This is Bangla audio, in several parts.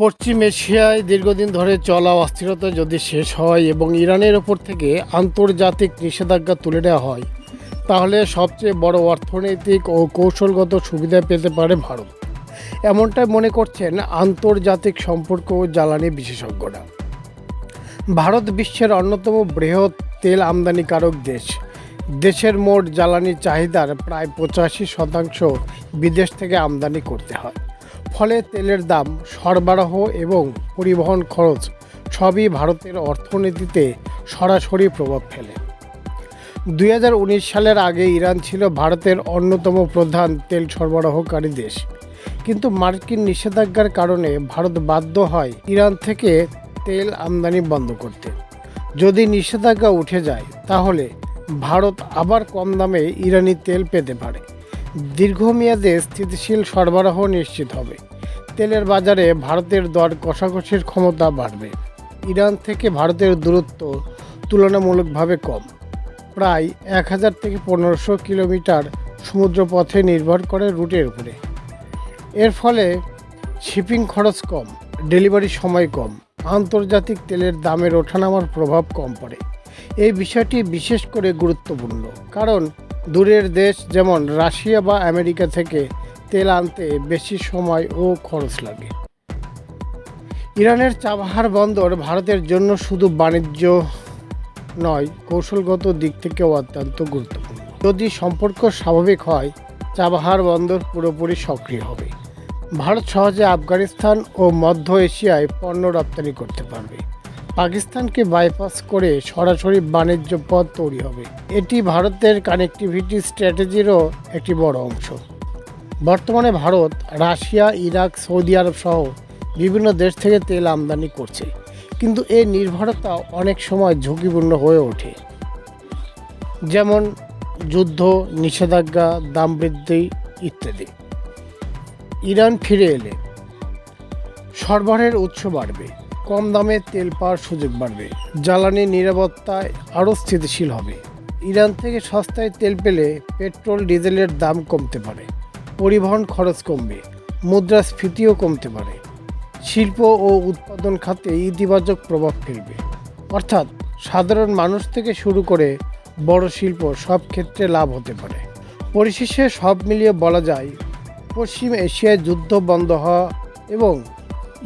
পশ্চিম এশিয়ায় দীর্ঘদিন ধরে চলা অস্থিরতা যদি শেষ হয় এবং ইরানের ওপর থেকে আন্তর্জাতিক নিষেধাজ্ঞা তুলে নেওয়া হয়, তাহলে সবচেয়ে বড় অর্থনৈতিক ও কৌশলগত সুবিধা পেতে পারে ভারত। এমনটাই মনে করছেন আন্তর্জাতিক সম্পর্ক ও জ্বালানি বিশেষজ্ঞরা। ভারত বিশ্বের অন্যতম বৃহৎ তেল আমদানিকারক দেশ। দেশের মোট জ্বালানি চাহিদার প্রায় 85% বিদেশ থেকে আমদানি করতে হয়। ফলে তেলের দাম, সরবরাহ এবং পরিবহন খরচ সবই ভারতের অর্থনীতিতে সরাসরি প্রভাব ফেলে। 2019 সালের আগে ইরান ছিল ভারতের অন্যতম প্রধান তেল সরবরাহকারী দেশ, কিন্তু মার্কিন নিষেধাজ্ঞার কারণে ভারত বাধ্য হয় ইরান থেকে তেল আমদানি বন্ধ করতে। যদি নিষেধাজ্ঞা উঠে যায়, তাহলে ভারত আবার কম দামে ইরানি তেল পেতে পারে। দীর্ঘমেয়াদে স্থিতিশীল সরবরাহ নিশ্চিত হবে। তেলের বাজারে ভারতের দর কষাকষির ক্ষমতা বাড়বে। ইরান থেকে ভারতের দূরত্ব তুলনামূলকভাবে কম, প্রায় 1000 থেকে 1500 কিলোমিটার সমুদ্রপথে নির্ভর করে রুটের উপরে। এর ফলে শিপিং খরচ কম, ডেলিভারি সময় কম, আন্তর্জাতিক তেলের দামের ওঠানামার প্রভাব কম পড়ে। এই বিষয়টি বিশেষ করে গুরুত্বপূর্ণ, কারণ দূরের দেশ যেমন রাশিয়া বা আমেরিকা থেকে তেল আনতে বেশি সময় ও খরচ লাগে। ইরানের চাবাহার বন্দর ভারতের জন্য শুধু বাণিজ্য নয়, কৌশলগত দিক থেকেও অত্যন্ত গুরুত্বপূর্ণ। যদি সম্পর্ক স্বাভাবিক হয়, চাবাহার বন্দর পুরোপুরি সক্রিয় হবে। ভারত সহজে আফগানিস্তান ও মধ্য এশিয়ায় পণ্য রপ্তানি করতে পারবে। পাকিস্তানকে বাইপাস করে সরাসরি বাণিজ্য পথ তৈরি হবে। এটি ভারতের কানেক্টিভিটি স্ট্র্যাটেজিরও একটি বড় অংশ। বর্তমানে ভারত রাশিয়া, ইরাক, সৌদি আরব সহ বিভিন্ন দেশ থেকে তেল আমদানি করছে, কিন্তু এই নির্ভরতা অনেক সময় ঝুঁকিপূর্ণ হয়ে ওঠে, যেমন যুদ্ধ, নিষেধাজ্ঞা, দাম বৃদ্ধি ইত্যাদি। ইরান ফিরে এলে সরবরাহের উৎস বাড়বে, কম দামে তেল পাওয়ার সুযোগ বাড়বে, জ্বালানি নিরাপত্তায় আরও স্থিতিশীল হবে। ইরান থেকে সস্তায় তেল পেলে পেট্রোল ডিজেলের দাম কমতে পারে, পরিবহন খরচ কমবে, মুদ্রাস্ফীতিও কমতে পারে। শিল্প ও উৎপাদন খাতে ইতিবাচক প্রভাব ফেলবে। অর্থাৎ সাধারণ মানুষ থেকে শুরু করে বড় শিল্প সব ক্ষেত্রে লাভ হতে পারে। পরিশেষে সব মিলিয়ে বলা যায়, পশ্চিম এশিয়ায় যুদ্ধ বন্ধ হওয়া এবং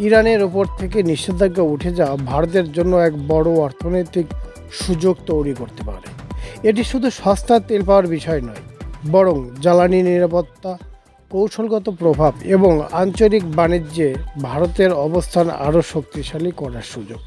ইরানের ওপর থেকে নিষেধাজ্ঞা উঠে যাওয়া ভারতের জন্য এক বড় অর্থনৈতিক সুযোগ তৈরি করতে পারে। এটি শুধু সস্তা তেল পাওয়ার বিষয় নয়, বরং জ্বালানি নিরাপত্তা, কৌশলগত প্রভাব এবং আঞ্চলিক বাণিজ্যে ভারতের অবস্থান আরও শক্তিশালী করার সুযোগ।